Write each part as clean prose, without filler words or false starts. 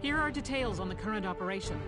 Here are details on the current operation.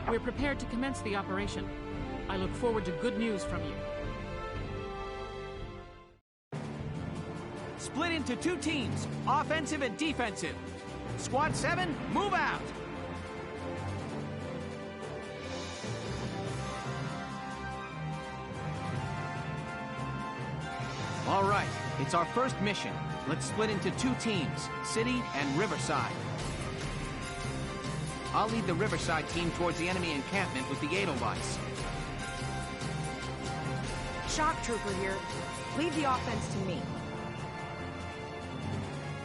We're prepared to commence the operation. I look forward to good news from you. Split into 2 teams, offensive and defensive. Squad 7, move out! All right, it's our first mission. Let's split into 2 teams, City and Riverside. I'll lead the Riverside team towards the enemy encampment with the Edelweiss. Shock Trooper here. Leave the offense to me.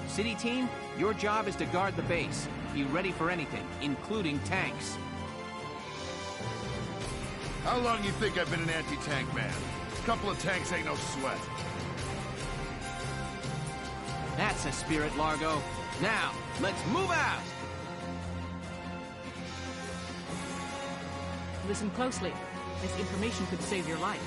City team, your job is to guard the base. Be ready for anything, including tanks. How long you think I've been an anti-tank man? A couple of tanks ain't no sweat. That's a spirit, Largo. Now, let's move out! Listen closely. This information could save your life.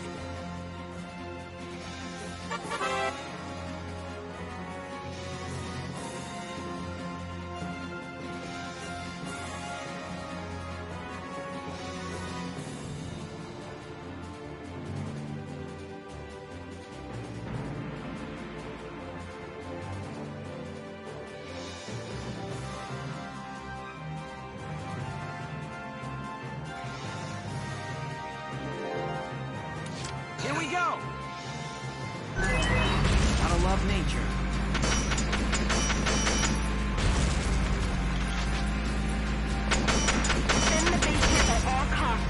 Here we go! Gotta love nature. Defend the basement at all costs.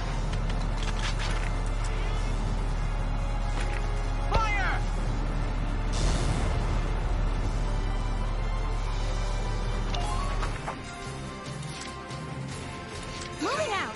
Fire! Moving out.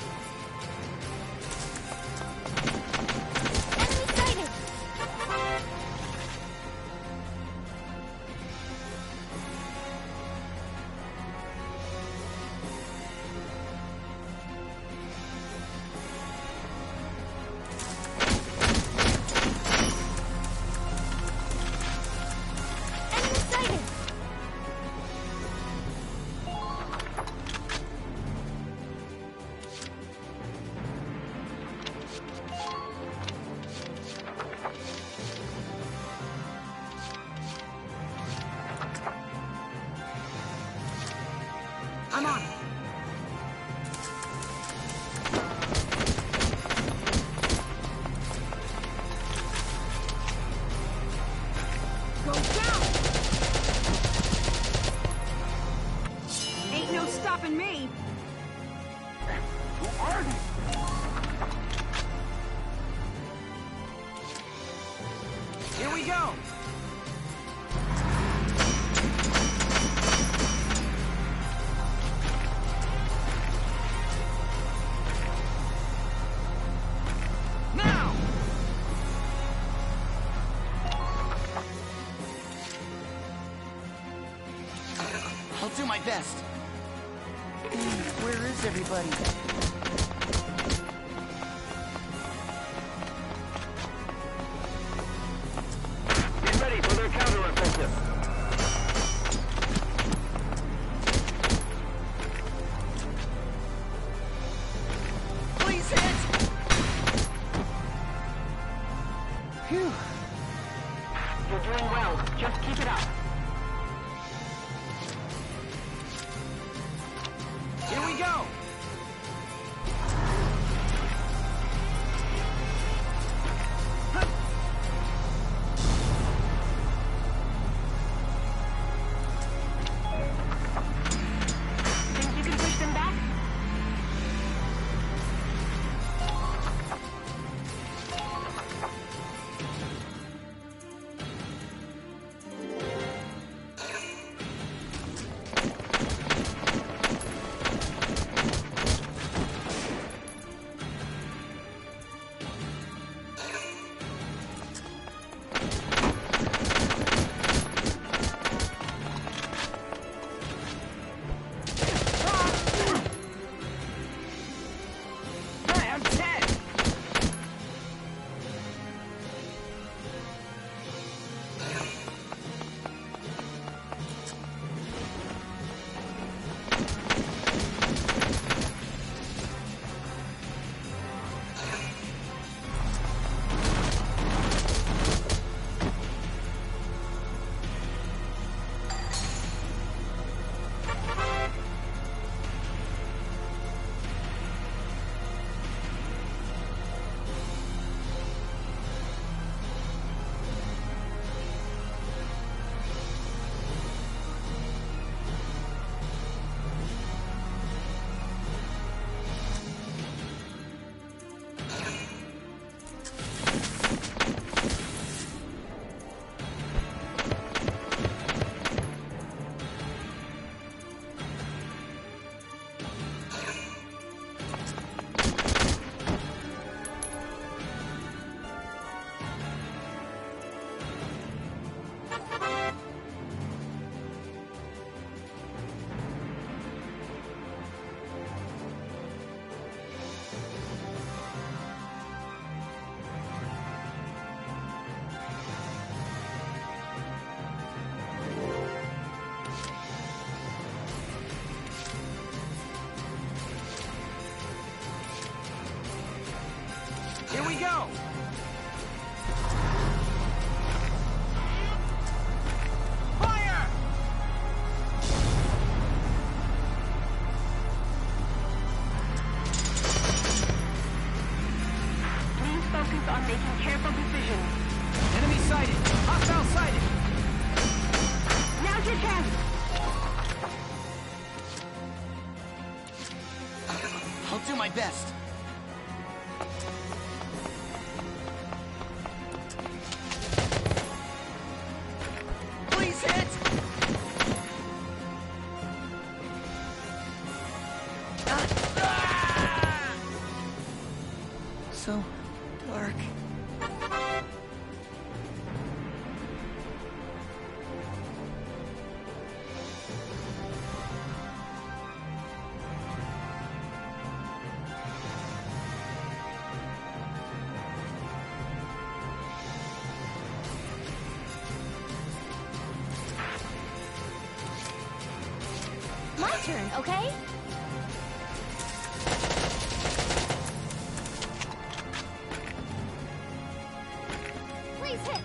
I'm on it. Go down! Ain't no stopping me! Who are you? Here we go! do my best. Where is everybody? Get ready for their counteroffensive. Please hit! Phew. You're doing well. Just keep it up. Here we go! Think you can push them back? I'm dead! Here we go! Fire! Please focus on making careful decisions. Enemy sighted! Hostile sighted! Now's your chance! I'll do my best. Please hit! So dark. My turn, okay? Please hit!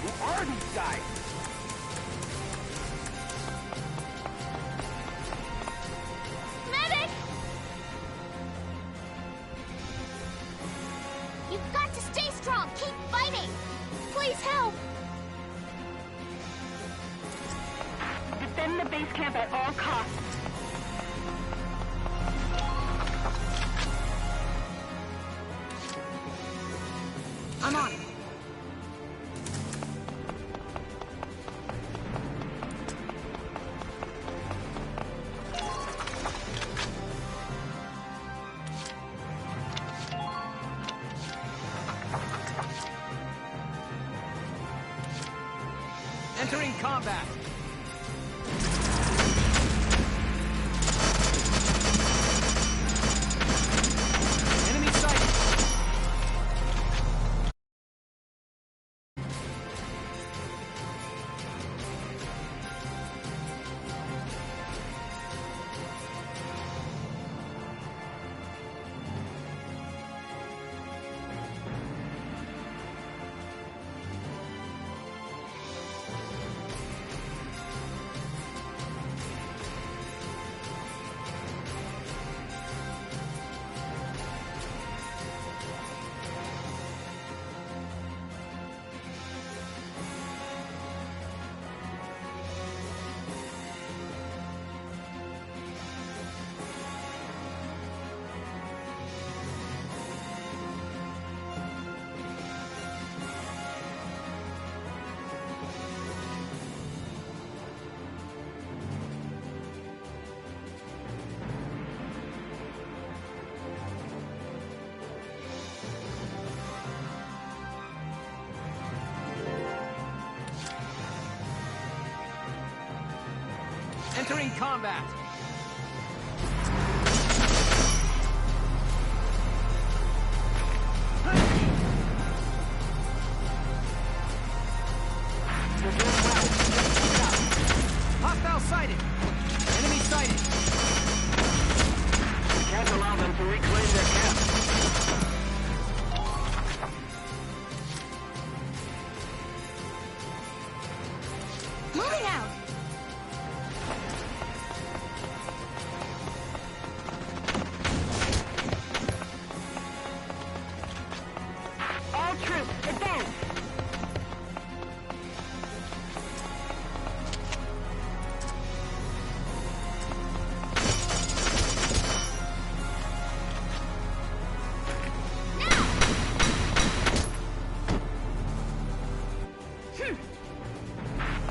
Who are these guys? Medic! You've got to stay strong. Keep fighting. Please help. Defend the base camp at all costs. I'm on it. Entering combat. Enemy sighted. Entering combat. You're doing well. Just keep it up. Hostile sighted. Enemy sighted. We can't allow them to reclaim their camp. Moving out! All troops, advance!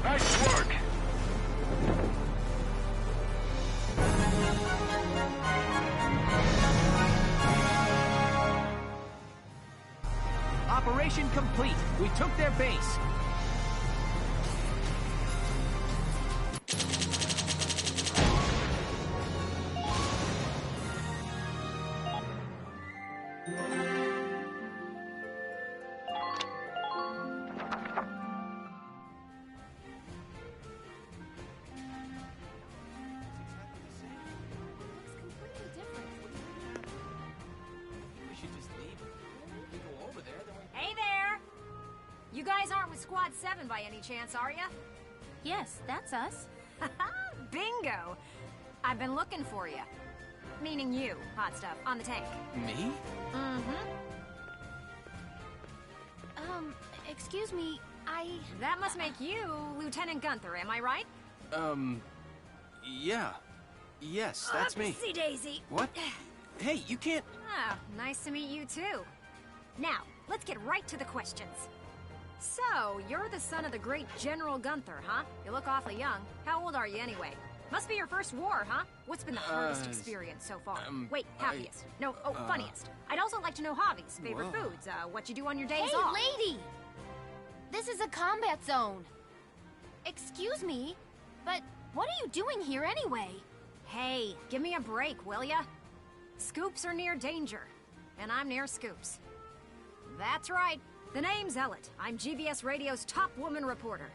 Nice work! Operation complete. We took their base. We should just leave. We go over there, then we... Hey there! You guys aren't with Squad 7 by any chance, are ya? Yes, that's us. Bingo! I've been looking for you. Meaning you, hot stuff, on the tank. Me? Mm-hmm. Excuse me, That must make you Lieutenant Gunther, am I right? Yeah. Yes, that's me. Upsy daisy. What? Hey, you can't... Ah, nice to meet you too. Now, let's get right to the questions. So, you're the son of the great General Gunther, huh? You look awfully young. How old are you anyway? Must be your first war, huh? What's been the hardest experience so far? Wait, happiest. Funniest. I'd also like to know hobbies, favorite foods, what you do on your days Hey, off. lady! This is a combat zone. Excuse me, but what are you doing here anyway? Hey, give me a break, will ya? Scoops are near danger, and I'm near scoops. That's right. The name's Ellet. I'm GBS Radio's top woman reporter.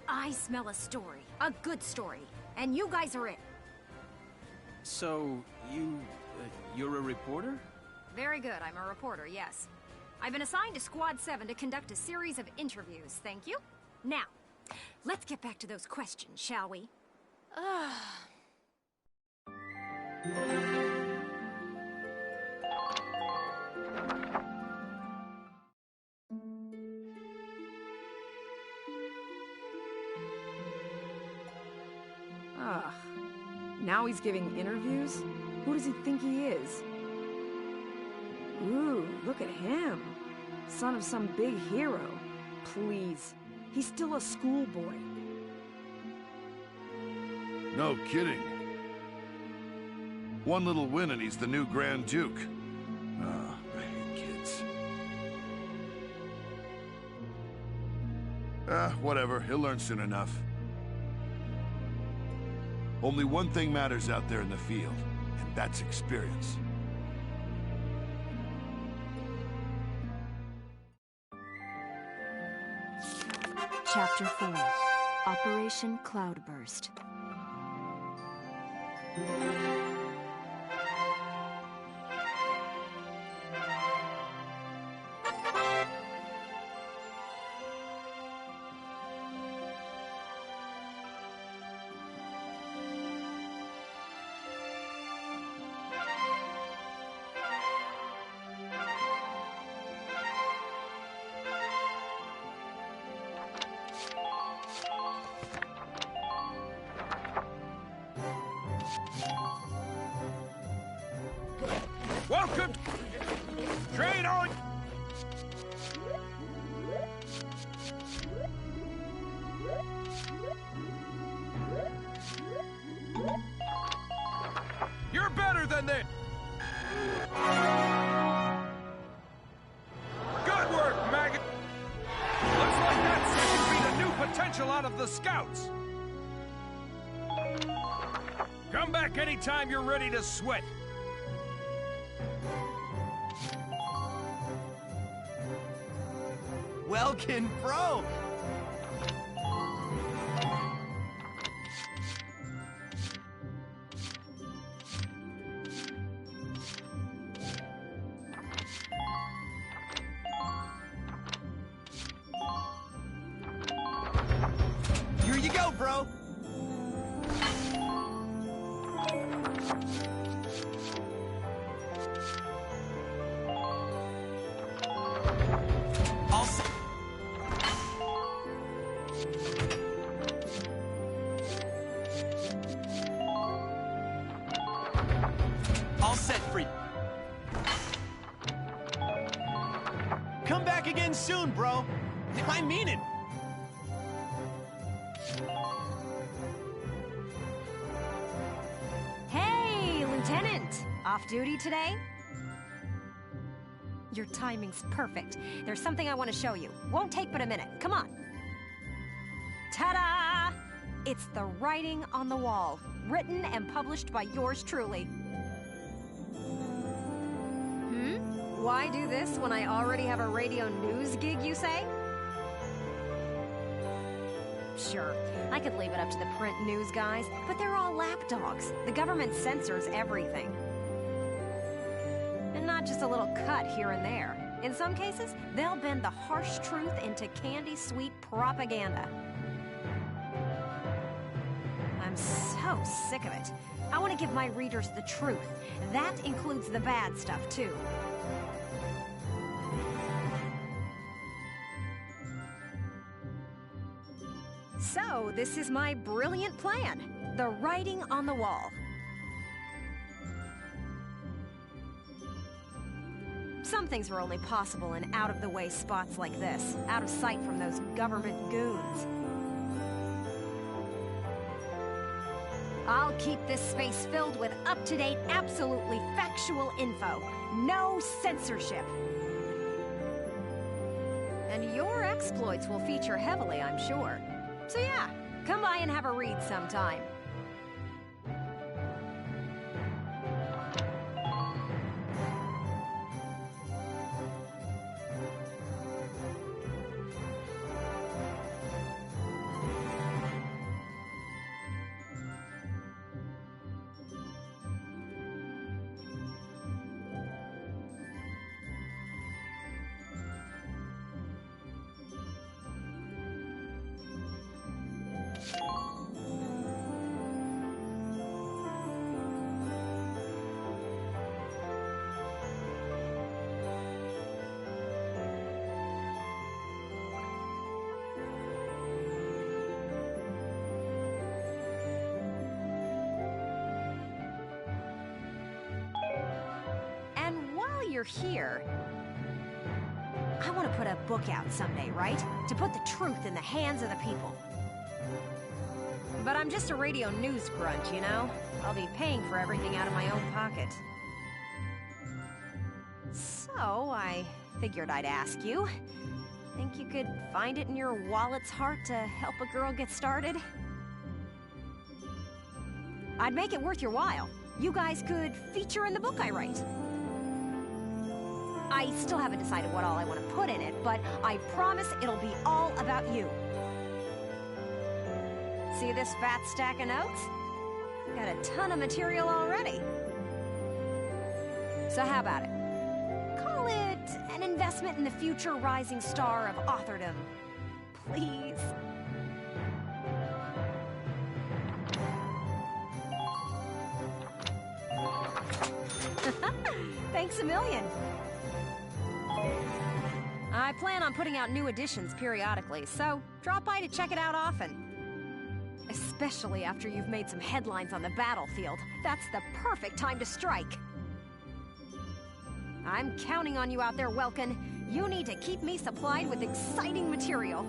I smell a story, a good story, and you guys are it. So, you're a reporter? Very good, I'm a reporter, yes. I've been assigned to Squad 7 to conduct a series of interviews, thank you. Now, let's get back to those questions, shall we? Ugh. Now he's giving interviews? Who does he think he is? Ooh, look at him. Son of some big hero. Please. He's still a schoolboy. No kidding. One little win and he's the new Grand Duke. Ah, I hate kids. Whatever. He'll learn soon enough. Only one thing matters out there in the field, and that's experience. Chapter 4. Operation Cloudburst. Welcome! Train on! You're better than this! Good work, maggot! Looks like that session beat a new potential out of the scouts! Come back anytime you're ready to sweat! Welkin, bro! Here you go, bro! All set. All set, free. Come back again soon, bro. I mean it. Hey, Lieutenant! Off duty today? Your timing's perfect. There's something I want to show you. Won't take but a minute. Come on. Ta-da! It's the writing on the wall, written and published by yours truly. Why do this when I already have a radio news gig, you say? Sure, I could leave it up to the print news guys, but they're all lapdogs. The government censors everything. And not just a little cut here and there. In some cases, they'll bend the harsh truth into candy-sweet propaganda. I'm so sick of it. I want to give my readers the truth. That includes the bad stuff, too. So, this is my brilliant plan. The writing on the wall. Some things were only possible in out-of-the-way spots like this, out of sight from those government goons. I'll keep this space filled with up-to-date, absolutely factual info. No censorship. And your exploits will feature heavily, I'm sure. So yeah, come by and have a read sometime. You're here, I want to put a book out someday, right? To put the truth in the hands of the people. But I'm just a radio news grunt, you know? I'll be paying for everything out of my own pocket. So, I figured I'd ask you, Think you could find it in your wallet's heart to help a girl get started? I'd make it worth your while. You guys could feature in the book I write. I still haven't decided what all I want to put in it, but I promise it'll be all about you. See this fat stack of notes? Got a ton of material already. So how about it? Call it an investment in the future rising star of authordom. Please. Thanks a million. I plan on putting out new editions periodically, so drop by to check it out often. Especially after you've made some headlines on the battlefield. That's the perfect time to strike. I'm counting on you out there, Welkin. You need to keep me supplied with exciting material.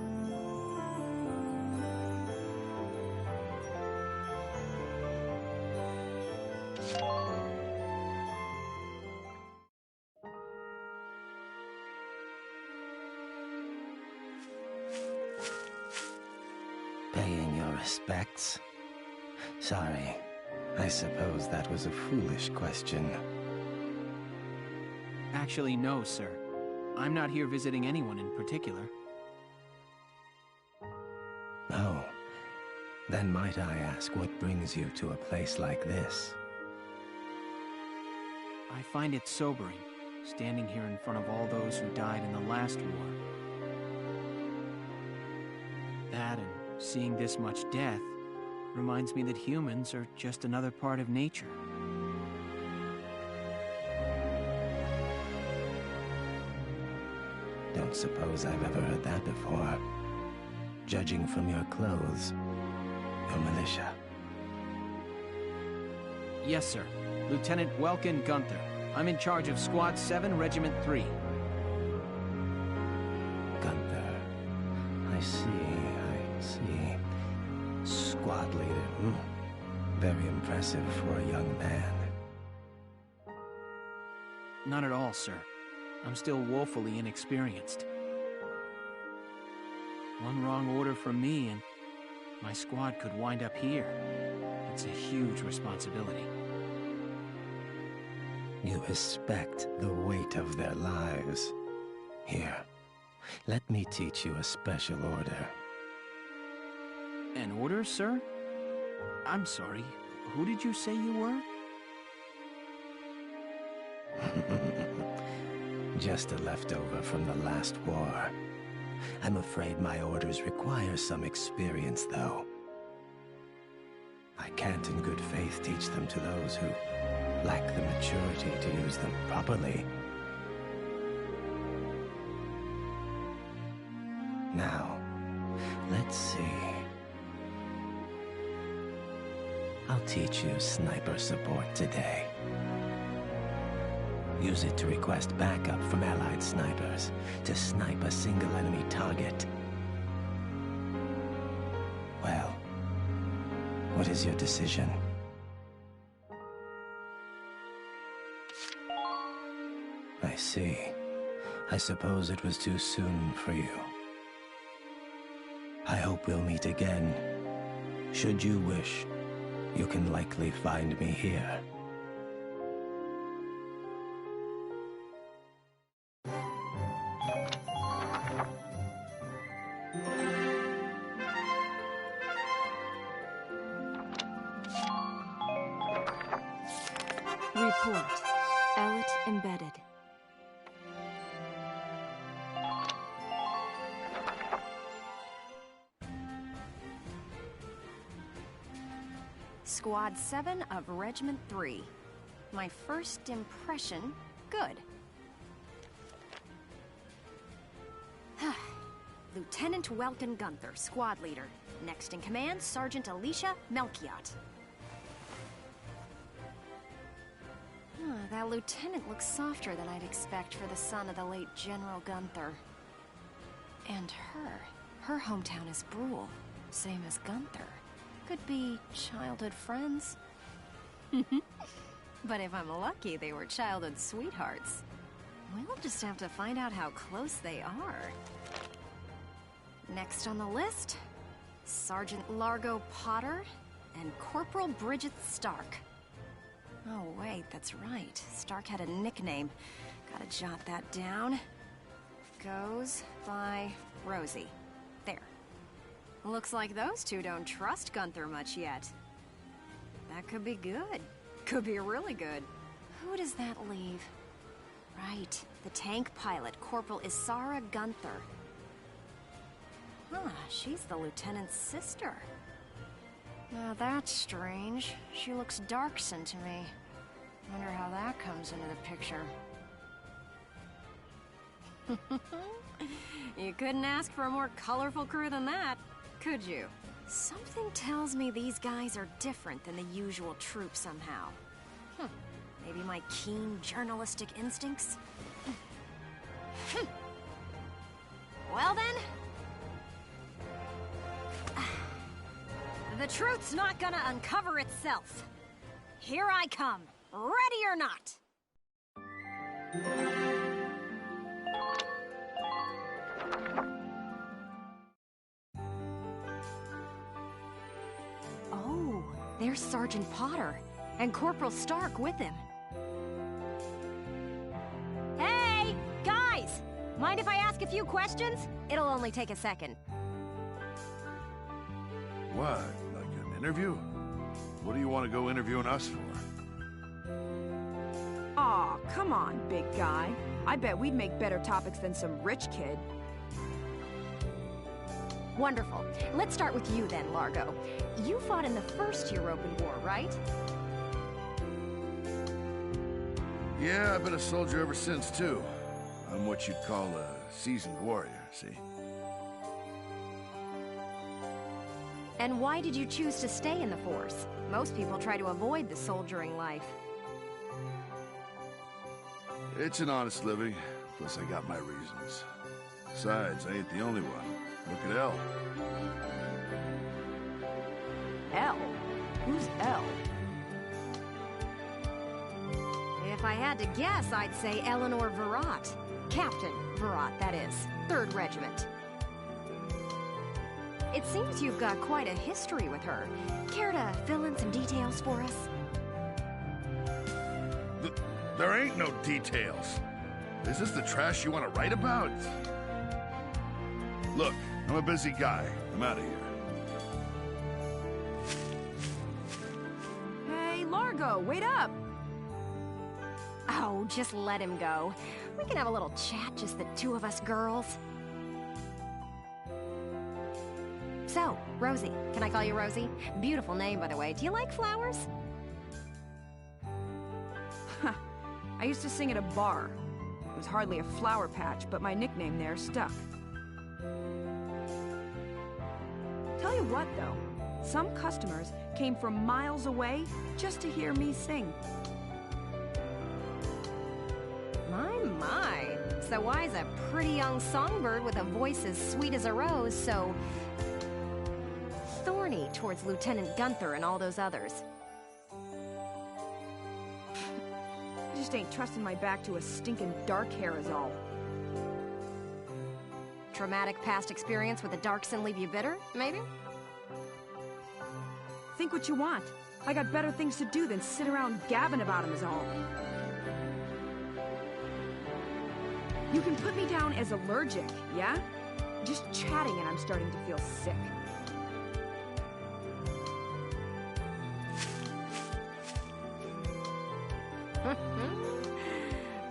Paying your respects? Sorry, I suppose that was a foolish question. Actually, no, sir. I'm not here visiting anyone in particular. Oh, then might I ask what brings you to a place like this? I find it sobering, standing here in front of all those who died in the last war. That and seeing this much death reminds me that humans are just another part of nature. Don't suppose I've ever heard that before. Judging from your clothes, you're militia. Yes, sir. Lieutenant Welkin Gunther. I'm in charge of Squad 7, Regiment 3. Gunther. I see. Squad leader. Very impressive for a young man. Not at all, sir. I'm still woefully inexperienced. One wrong order from me and my squad could wind up here. It's a huge responsibility. You respect the weight of their lives. Here, let me teach you a special order. An order, sir? I'm sorry. Who did you say you were? Just a leftover from the last war. I'm afraid my orders require some experience, though. I can't in good faith teach them to those who lack the maturity to use them properly. Now, let's see. I'll teach you sniper support today. Use it to request backup from allied snipers to snipe a single enemy target. Well, what is your decision? I see. I suppose it was too soon for you. I hope we'll meet again. Should you wish, you can likely find me here. Report. Allet embedded. Squad 7 of Regiment 3. My first impression, good. Lieutenant Welkin Gunther, squad leader. Next in command, Sergeant Alicia Melchiot. That lieutenant looks softer than I'd expect for the son of the late General Gunther. And her hometown is Brule, same as Gunther. Could be childhood friends. But if I'm lucky, they were childhood sweethearts. We'll just have to find out how close they are. Next on the list, Sergeant Largo Potter and Corporal Bridget Stark. Oh wait, that's right. Stark had a nickname. Gotta jot that down. Goes by Rosie. There. Looks like those two don't trust Gunther much yet. That could be good. Could be really good. Who does that leave? Right, the tank pilot, Corporal Isara Gunther. Huh, she's the lieutenant's sister. Now that's strange. She looks Darkson to me. Wonder how that comes into the picture. You couldn't ask for a more colorful crew than that, could you? Something tells me these guys are different than the usual troop somehow. Maybe my keen journalistic instincts? Well then... The truth's not gonna uncover itself. Here I come, ready or not. Oh, there's Sergeant Potter, and Corporal Stark with him. Hey, guys! Mind if I ask a few questions? It'll only take a second. What? Like an interview? What do you want to go interviewing us for? Aw, come on, big guy. I bet we'd make better topics than some rich kid. Wonderful. Let's start with you then, Largo. You fought in the first European War, right? Yeah, I've been a soldier ever since, too. I'm what you'd call a seasoned warrior, see? And why did you choose to stay in the force? Most people try to avoid the soldiering life. It's an honest living, plus I got my reasons. Besides, I ain't the only one. Look at Elle. Elle? Who's Elle? If I had to guess, I'd say Eleanor Virat. Captain Virat, that is. 3rd Regiment. It seems you've got quite a history with her. Care to fill in some details for us? There ain't no details. Is this the trash you want to write about? Look, I'm a busy guy. I'm out of here. Hey, Largo, wait up! Oh, just let him go. We can have a little chat, just the two of us girls. So, Rosie. Can I call you Rosie? Beautiful name, by the way. Do you like flowers? I used to sing at a bar. It was hardly a flower patch, but my nickname there stuck. Tell you what, though. Some customers came from miles away just to hear me sing. My. So why is a pretty young songbird with a voice as sweet as a rose so... thorny towards Lieutenant Gunther and all those others? I just ain't trusting my back to a stinking dark hair is all. Traumatic past experience with a Darkson leave you bitter, maybe? Think what you want. I got better things to do than sit around gabbing about him is all. You can put me down as allergic, yeah? Just chatting and I'm starting to feel sick.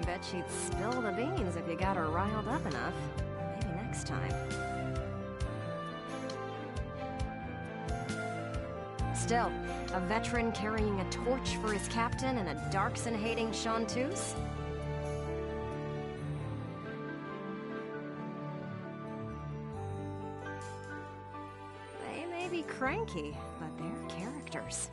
Bet she'd spill the beans if you got her riled up enough. Maybe next time. Still, a veteran carrying a torch for his captain and a Darkson-hating chanteuse? They may be cranky, but they're characters.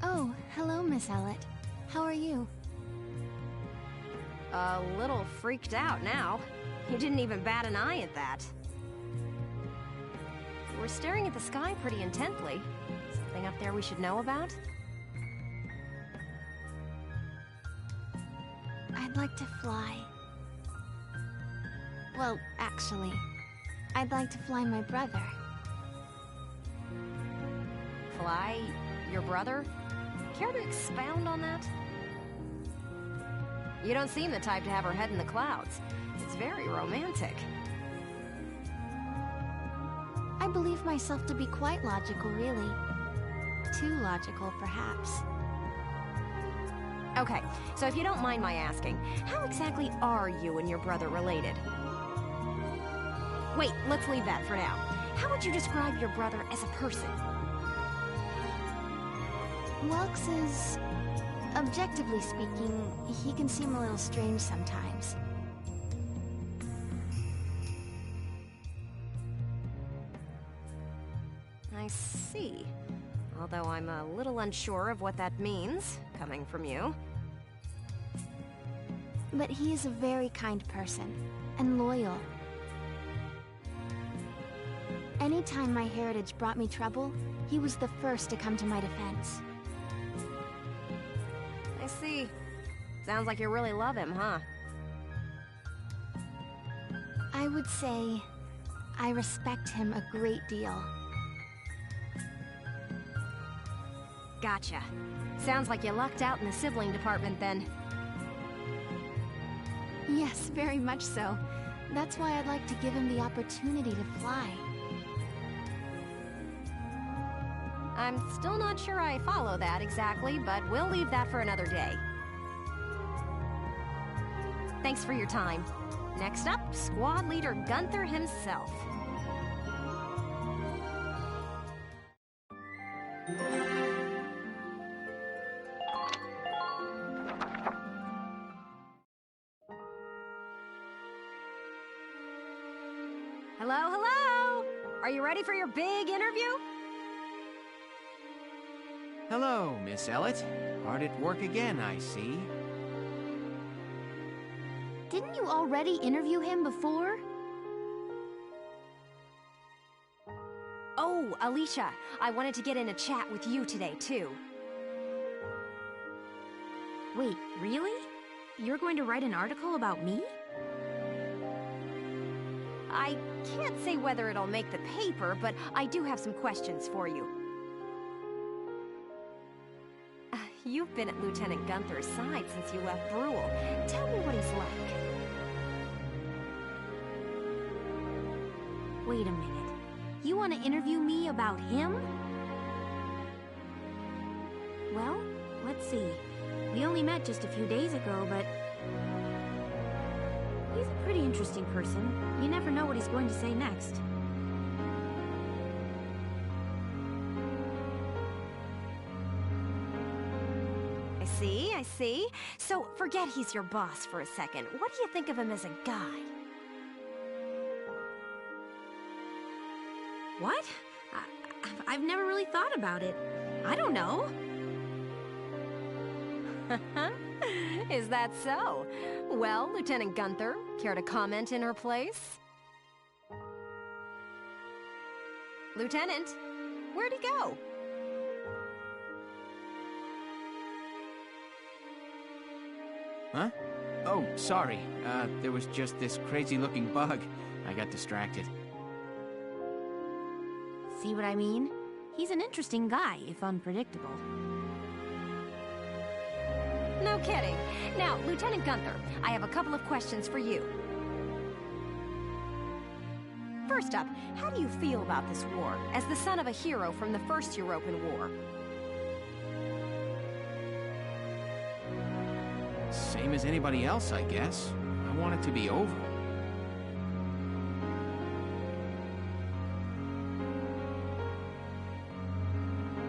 Oh, hello, Miss Ellett. How are you? A little freaked out now. You didn't even bat an eye at that. You were staring at the sky pretty intently. Something up there we should know about? I'd like to fly. Well, actually, I'd like to fly my brother. Fly your brother? Care to expound on that? You don't seem the type to have her head in the clouds. It's very romantic. I believe myself to be quite logical, really. Too logical, perhaps. Okay, so if you don't mind my asking, how exactly are you and your brother related? Wait, let's leave that for now. How would you describe your brother as a person? Welks is... objectively speaking, he can seem a little strange sometimes. I see. Although I'm a little unsure of what that means, coming from you. But he is a very kind person, and loyal. Anytime my heritage brought me trouble, he was the first to come to my defense. I see. Sounds like you really love him, huh? I would say I respect him a great deal. Gotcha. Sounds like you lucked out in the sibling department then. Yes, very much so. That's why I'd like to give him the opportunity to fly. I'm still not sure I follow that exactly, but we'll leave that for another day. Thanks for your time. Next up, Squad Leader Gunther himself. Hello, hello! Are you ready for your big interview? Hello, Miss Ellett. Hard at work again, I see. Didn't you already interview him before? Oh, Alicia, I wanted to get in a chat with you today, too. Wait, really? You're going to write an article about me? I can't say whether it'll make the paper, but I do have some questions for you. You've been at Lieutenant Gunther's side since you left Brule. Tell me what he's like. Wait a minute. You want to interview me about him? Well, let's see. We only met just a few days ago, but... he's a pretty interesting person. You never know what he's going to say next. I see. So, forget he's your boss for a second. What do you think of him as a guy? What? I've never really thought about it. I don't know. Is that so? Well, Lieutenant Gunther, care to comment in her place? Lieutenant, where'd he go? Huh? Oh, sorry. There was just this crazy-looking bug. I got distracted. See what I mean? He's an interesting guy, if unpredictable. No kidding. Now, Lieutenant Gunther, I have a couple of questions for you. First up, how do you feel about this war, as the son of a hero from the First European War? Same as anybody else, I guess. I want it to be over.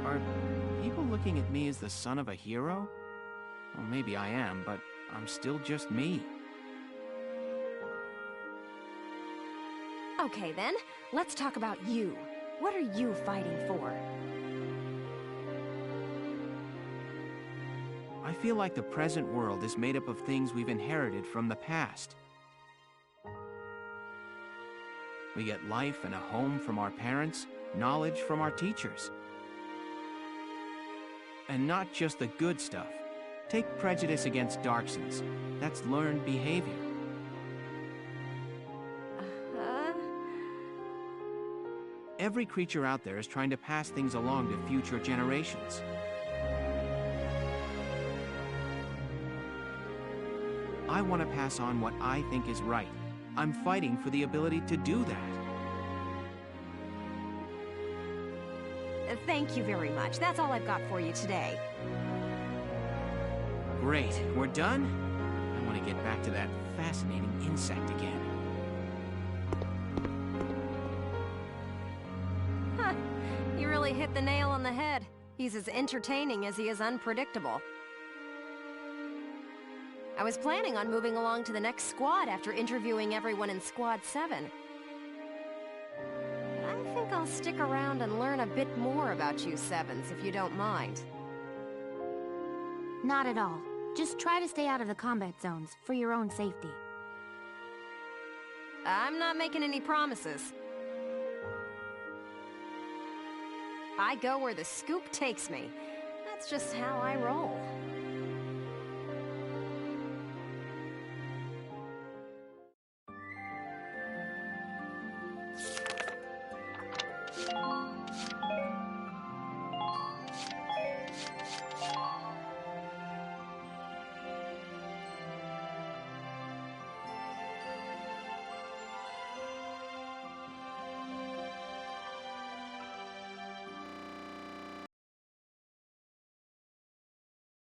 Are people looking at me as the son of a hero? Well, maybe I am, but I'm still just me. Okay then, let's talk about you. What are you fighting for? I feel like the present world is made up of things we've inherited from the past. We get life and a home from our parents, knowledge from our teachers. And not just the good stuff. Take prejudice against Darksons. That's learned behavior. Every creature out there is trying to pass things along to future generations. I want to pass on what I think is right. I'm fighting for the ability to do that. Thank you very much. That's all I've got for you today. Great. We're done? I want to get back to that fascinating insect again. Huh. You really hit the nail on the head. He's as entertaining as he is unpredictable. I was planning on moving along to the next squad after interviewing everyone in Squad 7. But I think I'll stick around and learn a bit more about you Sevens, if you don't mind. Not at all. Just try to stay out of the combat zones, for your own safety. I'm not making any promises. I go where the scoop takes me. That's just how I roll.